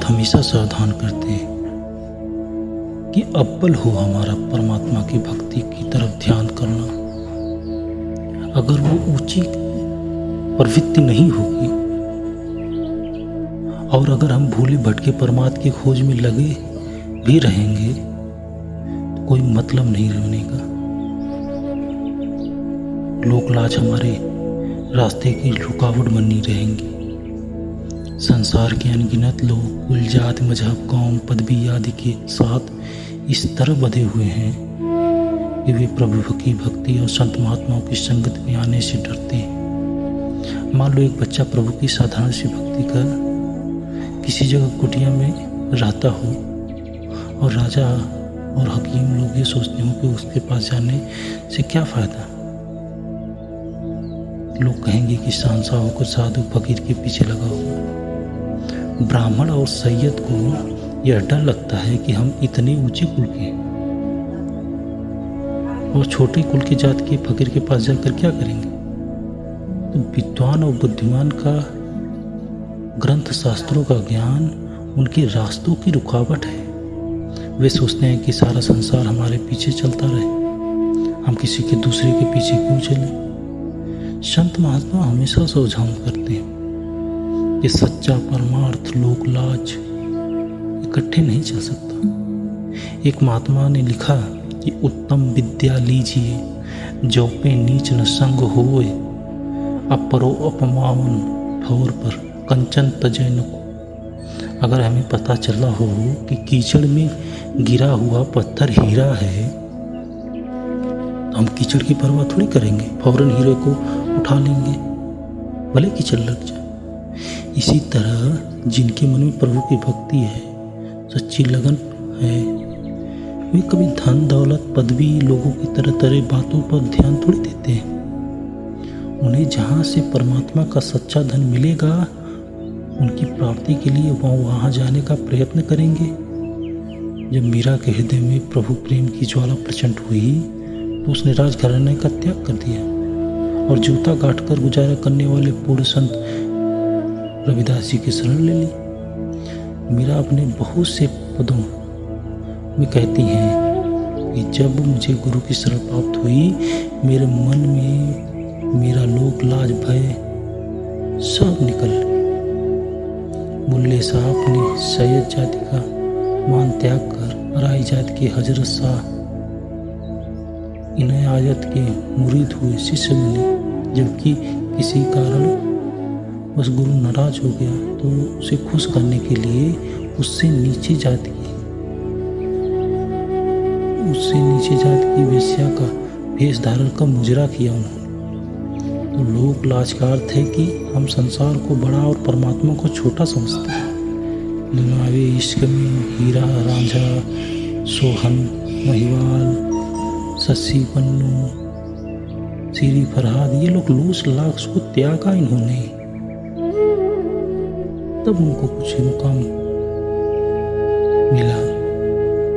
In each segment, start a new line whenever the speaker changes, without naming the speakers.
संत हमेशा सावधान करते हैं कि अव्वल हो हमारा परमात्मा की भक्ति की तरफ ध्यान करना। अगर वो ऊंची प्रवृत्ति नहीं होगी और अगर हम भूले भटके परमात्मा की खोज में लगे भी रहेंगे तो कोई मतलब नहीं रहने का। लोक लाज हमारे रास्ते की रुकावट बनी रहेंगी। संसार के अनगिनत लोग कुल जात मजहब कौम पदवी आदि के साथ इस तरह बंधे हुए हैं कि वे प्रभु की भक्ति और संत महात्माओं की संगत में आने से डरते हैं। मान लो एक बच्चा प्रभु की साधारण सी भक्ति कर किसी जगह कुटिया में रहता हो और राजा और हकीम लोग ये सोचते हो कि उसके पास जाने से क्या फ़ायदा। लोग कहेंगे कि शानशाह होकर साधु फकीर के पीछे लगा हुआ। ब्राह्मण और सैयद को यह डर लगता है कि हम इतने ऊंचे कुल के और छोटे कुल की जात के फकीर के पास जाकर क्या करेंगे। तो विद्वान और बुद्धिमान का ग्रंथ शास्त्रों का ज्ञान उनके रास्तों की रुकावट है। वे सोचते हैं कि सारा संसार हमारे पीछे चलता रहे, हम किसी के दूसरे के पीछे क्यों चलें। संत महात्मा हमेशा सावधान करते हैं कि सच्चा परमार्थ लोक लाज इकट्ठे नहीं चल सकता। एक महात्मा ने लिखा कि उत्तम विद्या लीजिए जो पे नीच न संग होए, अपरो अपमान ठोर पर कंचन तजय न को। अगर हमें पता चला हो कि कीचड़ में गिरा हुआ पत्थर हीरा है तो हम कीचड़ की परवाह थोड़ी करेंगे, फौरन हीरे को उठा लेंगे भले कीचड़ लग जाए। इसी तरह जिनके मन में प्रभु की भक्ति है, सच्ची लगन है, वे कभी धन दौलत पदवी लोगों की तरह तरह बातों पर ध्यान थोड़ी देते हैं। उन्हें जहाँ से परमात्मा का सच्चा धन मिलेगा उनकी प्राप्ति के लिए वहाँ जाने का प्रयत्न करेंगे। जब मीरा के हृदय में प्रभु प्रेम की ज्वाला प्रचंड हुई तो उसने राजघराने का त्याग कर दिया और जूता गांठकर गुजारा करने वाले पूर्ण संत रविदास जी की शरण ले ली। मीरा अपने बहुत से पदों में कहती हैं कि जब मुझे गुरु की शरण प्राप्त हुई मेरे मन में मेरा लोक लाज भय सब निकल। मुल्ले साहब ने सैयद जाति का मान त्याग कर राय जाति के हजरत शाह इन्हें आयत के मुरीद हुए शिष्य मिले। जबकि किसी कारण बस गुरु नाराज हो गया तो उसे खुश करने के लिए उससे नीचे जाति की वेश्या का भेष धारण का मुजरा किया उन्होंने। तो लोक लाज का अर्थ है कि हम संसार को बड़ा और परमात्मा को छोटा समझते हैं। निमावे इश्क में हीरा रांझा सोहन महिवाल सस्सी पन्नू सीरी फरहाद ये लोग लोस लाख को त्यागा इन्होंने, तब उनको कुछ मुकाम मिला।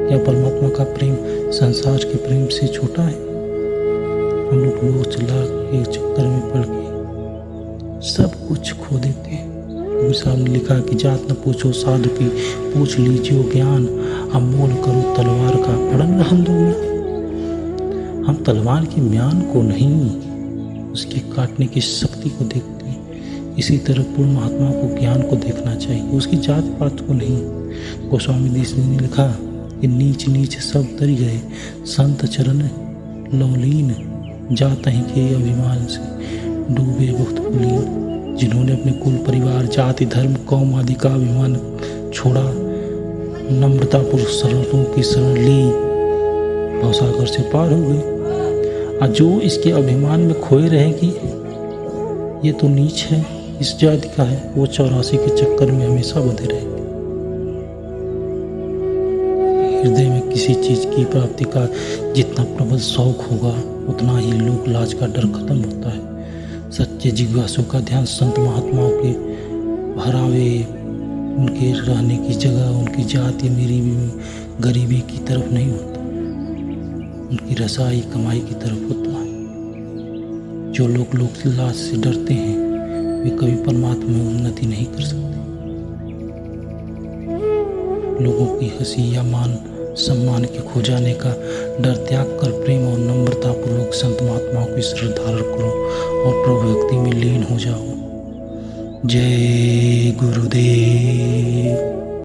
क्या परमात्मा का प्रेम संसार के प्रेम से छोटा है। हम लोग लोच लाख के चक्कर में पड़ के सब कुछ खो देते हैं। गुरु साहब ने लिखा कि जात न पूछो साधु की पूछ लीजिए ज्ञान, अमोल करो तलवार का पड़न रहन दो। हम तलवार के म्यान को नहीं उसके काटने की शक्ति को देखते हैं। इसी तरह पूर्ण महात्मा को ज्ञान को देखना चाहिए, उसकी जात पात को नहीं। गोस्वामी देश ने लिखा कि नीच नीच सब तर गए संत चरण लवलीन, जात ही के अभिमान से डूबे बहुत कुलीन। जिन्होंने अपने कुल परिवार जाति धर्म कौम आदि का अभिमान छोड़ा, नम्रतापूर्वक शरणों की शरण ली, भवसागर से पार हो गए। और जो इसके अभिमान में खोए रहे कि ये तो नीच है इस जाति का है, वो 84 के चक्कर में हमेशा बंधे रहेंगे। हृदय में किसी चीज की प्राप्ति का जितना प्रबल शौक होगा उतना ही लोक लाज का डर खत्म होता है। सच्चे जिज्ञासु का ध्यान संत महात्माओं के भरावे, उनके रहने की जगह, उनकी जाति मेरी गरीबी की तरफ नहीं होता, उनकी रसाई कमाई की तरफ होता है। जो लोग लोक लाज से डरते हैं वे कभी परमात्मा में उन्नति नहीं कर सकते। लोगों की हंसी या मान सम्मान के खो जाने का डर त्याग कर प्रेम और नम्रतापूर्वक संत महात्माओं की शरण धारण करो और प्रभु भक्ति में लीन हो जाओ। जय गुरुदेव।